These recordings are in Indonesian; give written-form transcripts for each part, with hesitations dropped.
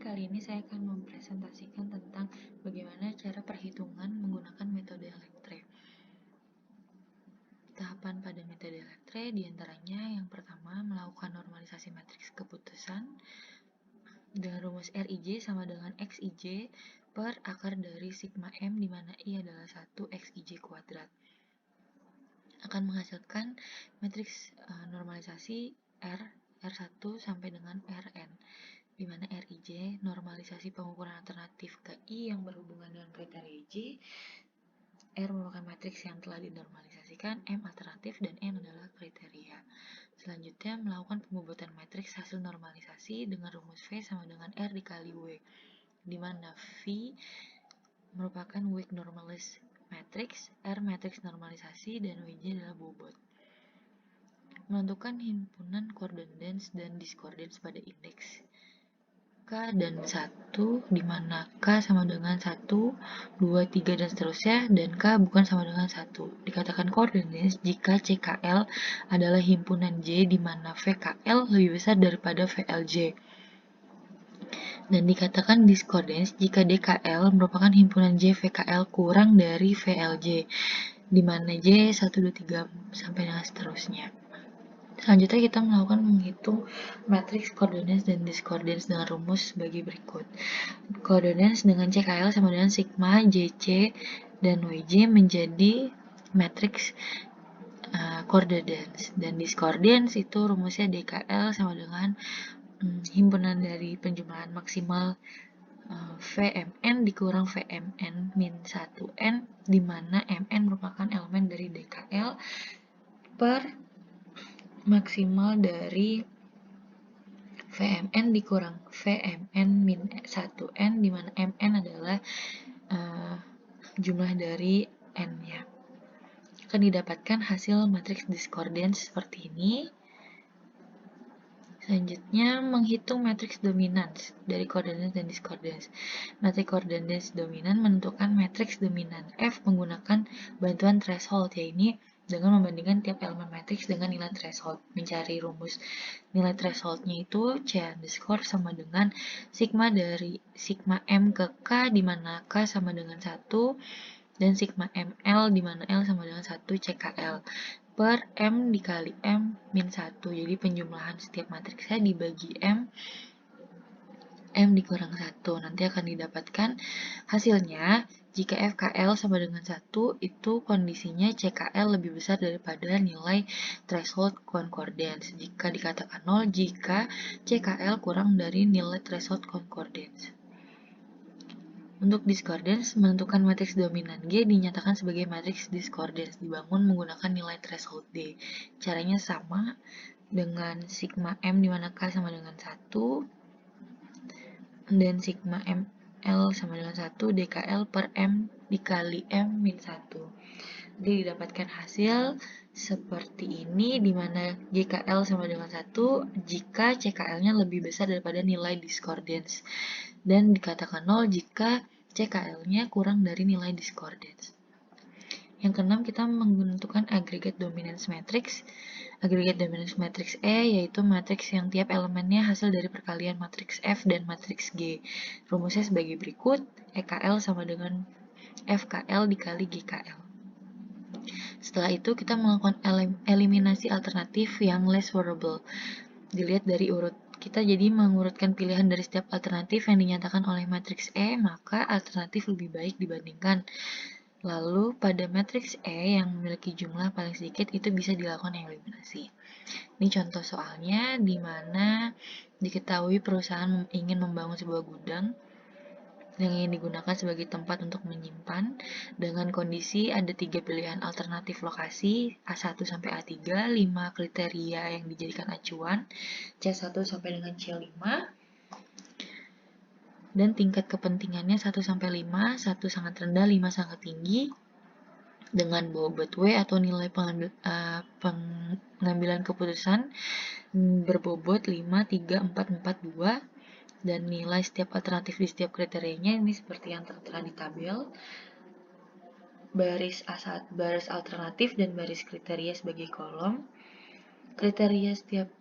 Kali ini saya akan mempresentasikan tentang bagaimana cara perhitungan menggunakan metode Electre. Tahapan pada metode Electre diantaranya yang pertama melakukan normalisasi matriks keputusan dengan rumus Rij sama dengan Xij per akar dari sigma M di mana I adalah 1 Xij kuadrat. Akan menghasilkan matriks normalisasi R1 sampai dengan Rn, di mana Rij normalisasi pengukuran alternatif ke I yang berhubungan dengan kriteria J, R merupakan matriks yang telah dinormalisasikan, M alternatif, dan N adalah kriteria. Selanjutnya, melakukan pembobotan matriks hasil normalisasi dengan rumus V sama dengan R dikali W, di mana V merupakan weak normalist matrix, R matriks normalisasi, dan Wj adalah bobot. Menentukan himpunan coordinates dan discordance pada indeks K dan 1, di mana K sama dengan 1, 2, 3, dan seterusnya, dan K bukan sama dengan 1. Dikatakan coordinates jika CKL adalah himpunan J di mana VKL lebih besar daripada VLJ. Dan dikatakan discordance jika DKL merupakan himpunan J VKL kurang dari VLJ, di mana J 1, 2, 3, sampai dengan seterusnya. Selanjutnya kita melakukan menghitung matriks coordinates dan discordance dengan rumus sebagai berikut. Coordinates dengan CKL sama dengan sigma JC dan WJ menjadi matriks coordinates, dan discordance itu rumusnya DKL sama dengan himpunan dari penjumlahan maksimal VMN dikurang VMN min 1N, di mana MN merupakan elemen dari DKL per maksimal dari VMN dikurang VMN min 1N, di mana MN adalah jumlah dari N-nya. Akan didapatkan hasil matriks discordance seperti ini. Selanjutnya, menghitung matriks dominans dari coordinates dan discordance. Matriks coordinates dominan menentukan matriks dominan F menggunakan bantuan threshold, yaitu dengan membandingkan tiap elemen matriks dengan nilai threshold. Mencari rumus nilai thresholdnya itu C underscore sama dengan sigma dari sigma M ke K, di mana K sama dengan 1, dan sigma ML, di mana L sama dengan 1 CKL, per M dikali M min 1. Jadi penjumlahan setiap matriksnya dibagi M dikurang 1. Nanti akan didapatkan hasilnya. Jika FKL sama dengan 1, itu kondisinya CKL lebih besar daripada nilai threshold concordance. Jika dikatakan 0, jika CKL kurang dari nilai threshold concordance. Untuk discordance, menentukan matriks dominan G dinyatakan sebagai matriks discordance dibangun menggunakan nilai threshold D. Caranya sama dengan sigma M di mana K sama dengan 1, dan sigma ML sama dengan 1 DKL per M dikali M min 1. Jadi didapatkan hasil seperti ini, di mana GKL sama dengan 1 jika CKL-nya lebih besar daripada nilai discordance, dan dikatakan 0 jika CKL-nya kurang dari nilai discordance. Yang keenam, kita menentukan aggregate dominance matrix. Aggregate dominance matrix E yaitu matriks yang tiap elemennya hasil dari perkalian matriks F dan matriks G. Rumusnya sebagai berikut: EKL sama dengan FKL dikali GKL. Setelah itu kita melakukan eliminasi alternatif yang less variable. Dilihat dari urut. Kita jadi mengurutkan pilihan dari setiap alternatif yang dinyatakan oleh matriks E, maka alternatif lebih baik dibandingkan. Lalu pada matriks E yang memiliki jumlah paling sedikit itu bisa dilakukan eliminasi. Ini contoh soalnya di mana diketahui perusahaan ingin membangun sebuah gudang yang ingin digunakan sebagai tempat untuk menyimpan, dengan kondisi ada 3 pilihan alternatif lokasi A1 sampai A3, 5 kriteria yang dijadikan acuan, C1 sampai dengan C5, dan tingkat kepentingannya 1 sampai 5, 1 sangat rendah, 5 sangat tinggi, dengan bobot W atau nilai pengambilan keputusan berbobot 5, 3, 4, 4, 2, dan nilai setiap alternatif di setiap kriterianya ini seperti yang tertera di tabel. Baris A1, baris alternatif dan baris kriteria sebagai kolom. Kriteria setiap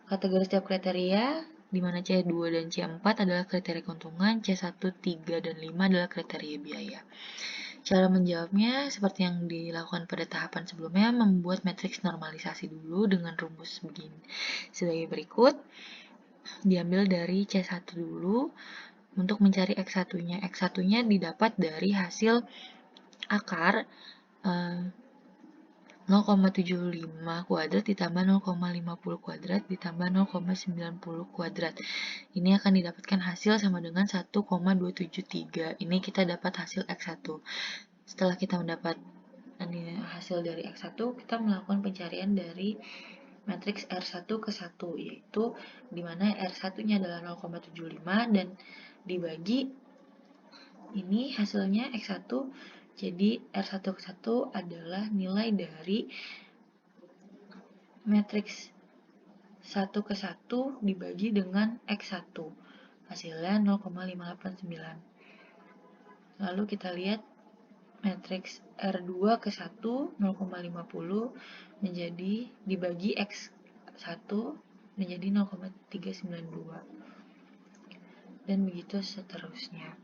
kategori setiap kriteria di mana C2 dan C4 adalah kriteria keuntungan, C1, 3, dan 5 adalah kriteria biaya. Cara menjawabnya seperti yang dilakukan pada tahapan sebelumnya, membuat matriks normalisasi dulu dengan rumus begini. Sebagai berikut, diambil dari C1 dulu untuk mencari X1-nya. X1-nya didapat dari hasil akar 0,75 kuadrat ditambah 0,50 kuadrat ditambah 0,90 kuadrat. Ini akan didapatkan hasil sama dengan 1,273. Ini kita dapat hasil X1. Setelah kita mendapat hasil dari X1, kita melakukan pencarian dari matriks R1 ke 1, yaitu dimana R1-nya adalah 0,75 dan dibagi ini hasilnya X1. Jadi R1 ke 1 adalah nilai dari matriks 1 ke 1 dibagi dengan X1. Hasilnya 0,589. Lalu kita lihat matriks R2 ke 1 0,50 menjadi dibagi X1 menjadi 0,392. Dan begitu seterusnya.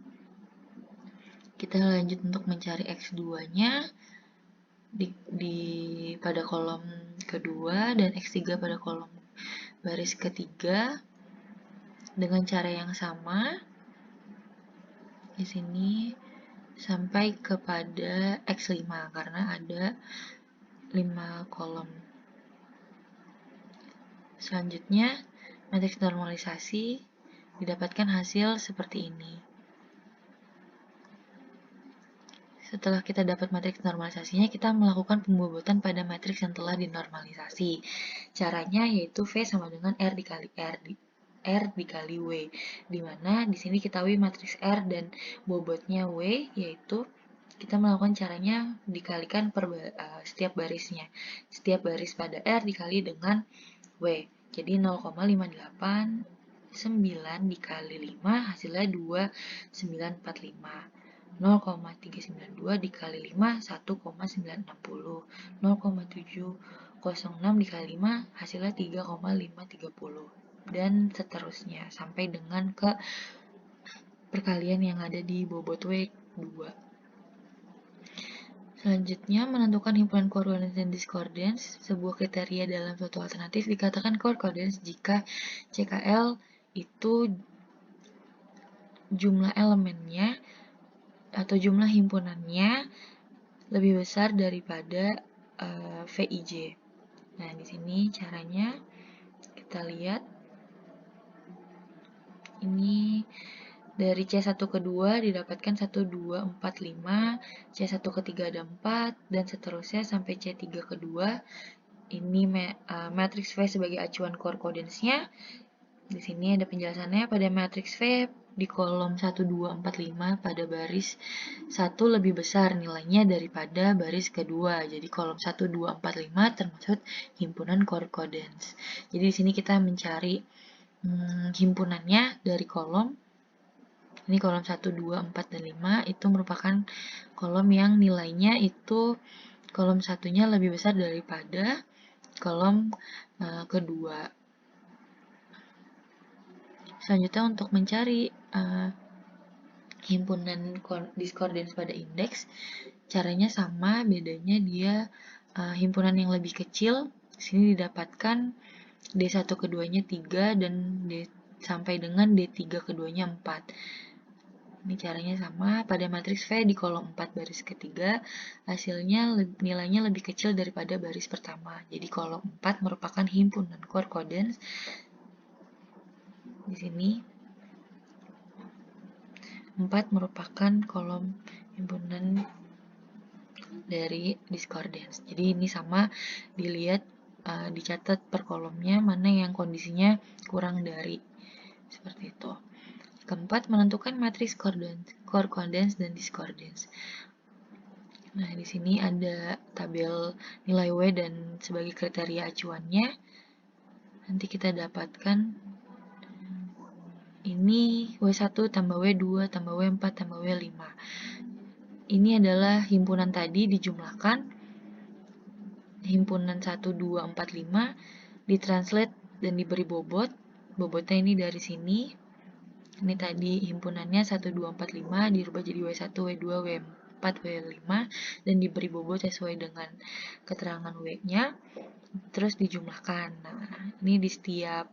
Kita lanjut untuk mencari X2-nya pada kolom kedua dan X3 pada kolom baris ketiga dengan cara yang sama. Di sini sampai kepada X5 karena ada 5 kolom. Selanjutnya, matriks normalisasi didapatkan hasil seperti ini. Setelah kita dapat matriks normalisasinya, kita melakukan pembobotan pada matriks yang telah dinormalisasi. Caranya yaitu V sama dengan R dikali W, di mana di sini diketahui matriks R dan bobotnya W, yaitu kita melakukan caranya dikalikan per setiap barisnya. Setiap baris pada R dikali dengan W. Jadi 0,589 dikali 5 hasilnya 2945. 0,392 dikali 5 1,960. 0,706 dikali 5 hasilnya 3,530 dan seterusnya sampai dengan ke perkalian yang ada di bobot W2. Selanjutnya, menentukan himpunan coordinates dan discordance. Sebuah kriteria dalam suatu alternatif dikatakan coordinates jika CKL itu jumlah elemennya atau jumlah himpunannya lebih besar daripada VIJ. Nah, di sini caranya kita lihat. Ini dari C1 ke 2 didapatkan 1, 2, 4, 5, C1 ke 3 ada 4, dan seterusnya sampai C3 ke 2. Ini matriks V sebagai acuan coordinates-nya. Di sini ada penjelasannya. Pada matriks V di kolom 1, 2, 4, 5 pada baris 1 lebih besar nilainya daripada baris kedua. Jadi kolom 1, 2, 4, 5 termasuk himpunan coordinates. Jadi di sini kita mencari himpunannya dari kolom. Ini kolom 1, 2, 4, dan 5 itu merupakan kolom yang nilainya itu kolom satunya lebih besar daripada kolom kedua. Selanjutnya untuk mencari himpunan discordance pada indeks, caranya sama, bedanya dia himpunan yang lebih kecil, sini didapatkan D1 keduanya 3 dan sampai dengan D3 keduanya 4. Ini caranya sama, pada matriks V di kolom 4 baris ketiga, hasilnya nilainya lebih kecil daripada baris pertama. Jadi kolom 4 merupakan himpunan coordinates. Di sini 4 merupakan kolom himpunan dari discordance. Jadi ini sama, dilihat dicatat per kolomnya mana yang kondisinya kurang dari, seperti itu. Keempat, menentukan matriks coordinates dan discordance. Nah, di sini ada tabel nilai W dan sebagai kriteria acuannya. Nanti kita dapatkan ini W1 tambah W2 tambah W4 tambah W5. Ini adalah himpunan tadi dijumlahkan. Himpunan 1, 2, 4, 5 ditranslate dan diberi bobot. bobotnya ini dari sini. Ini tadi himpunannya 1, 2, 4, 5 dirubah jadi W1, W2, W4, W5 dan diberi bobot sesuai dengan keterangan W-nya, terus dijumlahkan. Nah, ini di setiap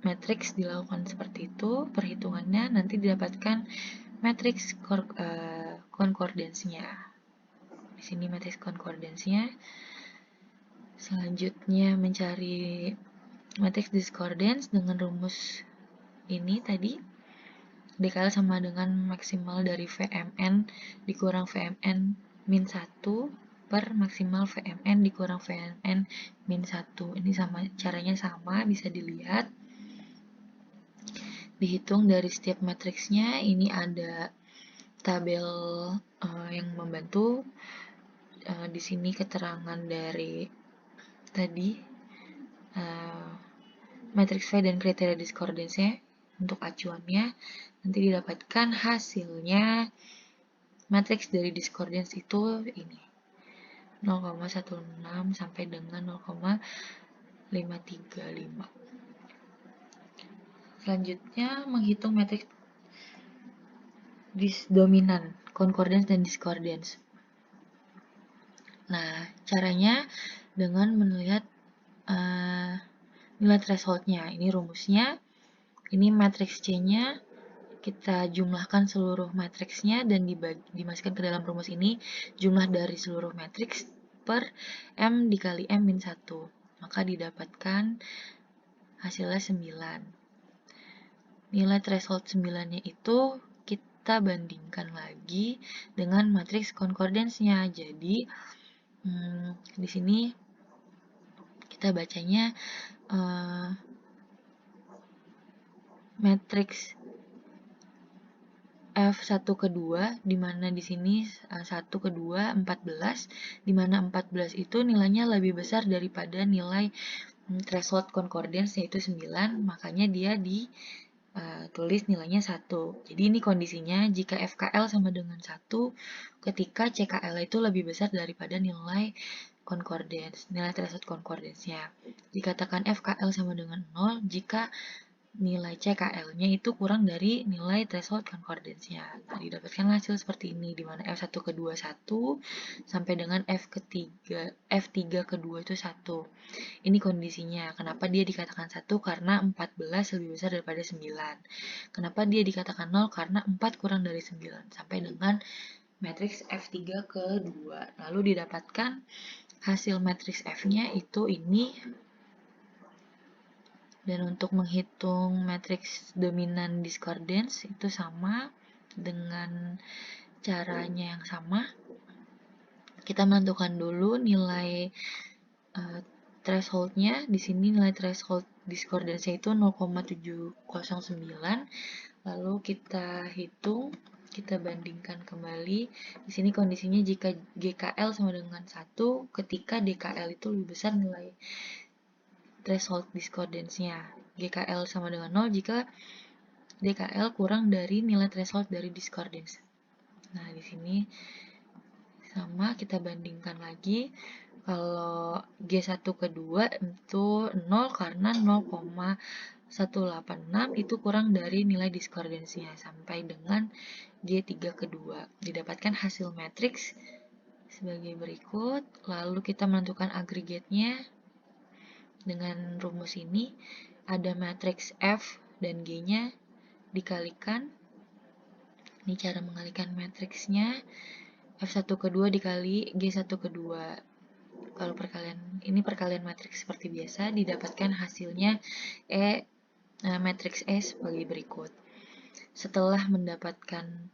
matriks dilakukan seperti itu, perhitungannya nanti didapatkan matriks concordance-nya. Di sini matriks concordance-nya. Selanjutnya mencari matriks discordance dengan rumus ini tadi. DKL sama dengan maksimal dari VMN dikurang VMN min 1 per maksimal VMN dikurang VMN min 1. Ini sama, caranya sama, bisa dilihat. Dihitung dari setiap matriksnya, ini ada tabel yang membantu. Di sini keterangan dari tadi matriks V dan kriteria discordance-nya untuk acuannya. Nanti didapatkan hasilnya matriks dari discordance itu ini 0,16 sampai dengan 0,535. Selanjutnya menghitung matriks dominan, concordance dan discordance. Nah, caranya dengan melihat nilai thresholdnya. Ini rumusnya. Ini matriks C-nya. Kita jumlahkan seluruh matriksnya dan dimasukkan ke dalam rumus ini jumlah dari seluruh matriks per M dikali M min 1. Maka didapatkan hasilnya 9. Nilai threshold 9-nya itu kita bandingkan lagi dengan matriks concordance-nya. Jadi di sini kita bacanya matriks F1 kedua, di mana di sini 1 kedua 14, di mana 14 itu nilainya lebih besar daripada nilai threshold concordance yaitu 9, makanya dia ditulis nilainya 1. Jadi ini kondisinya jika FKL sama dengan 1 ketika CKL itu lebih besar daripada nilai concordance, nilai threshold concordance-nya. Dikatakan FKL sama dengan 0 jika nilai CKL-nya itu kurang dari nilai threshold concordance-nya. Nah, didapatkan hasil seperti ini, di mana F1 kedua 1, sampai dengan F3 kedua itu 1. Ini kondisinya. Kenapa dia dikatakan 1? Karena 14 lebih besar daripada 9. Kenapa dia dikatakan 0? Karena 4 kurang dari 9. Sampai dengan matriks F3 kedua. Lalu didapatkan hasil matriks F-nya itu ini. Dan untuk menghitung matriks dominan discordance itu sama dengan caranya yang sama. Kita menentukan dulu nilai thresholdnya. Di sini nilai threshold discordance itu 0,709. Lalu kita hitung, kita bandingkan kembali. Di sini kondisinya jika GKL sama dengan 1 ketika DKL itu lebih besar nilai threshold discordance-nya. GKL sama dengan 0 jika DKL kurang dari nilai threshold dari discordance. Nah, di sini sama, kita bandingkan lagi. Kalau G1 kedua itu 0 karena 0,186 itu kurang dari nilai discordance-nya sampai dengan G3 kedua. Didapatkan hasil matriks sebagai berikut. Lalu kita menentukan agregatnya. Dengan rumus ini, ada matriks F dan G-nya dikalikan. Ini cara mengalikan matriksnya. F1 kedua dikali G1 kedua. Kalau ini perkalian matriks seperti biasa, didapatkan hasilnya matriks E sebagai berikut. Setelah mendapatkan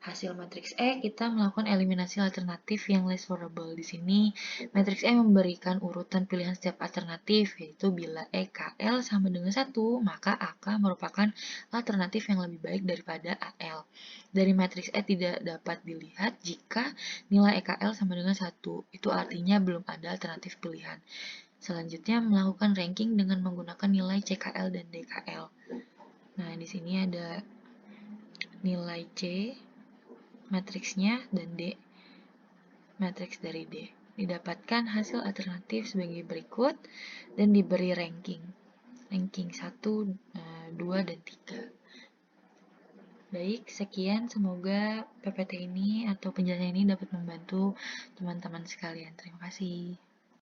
hasil matriks E, kita melakukan eliminasi alternatif yang less favorable. Di sini, matriks E memberikan urutan pilihan setiap alternatif, yaitu bila EKL sama dengan 1, maka AK merupakan alternatif yang lebih baik daripada AL. Dari matriks E tidak dapat dilihat jika nilai EKL sama dengan 1, itu artinya belum ada alternatif pilihan. Selanjutnya, melakukan ranking dengan menggunakan nilai CKL dan DKL. Nah, di sini ada nilai C, matriksnya, dan D, matriks dari D. Didapatkan hasil alternatif sebagai berikut dan diberi ranking. ranking 1, 2, dan 3. Baik, sekian. Semoga PPT ini atau penjelasan ini dapat membantu teman-teman sekalian. Terima kasih.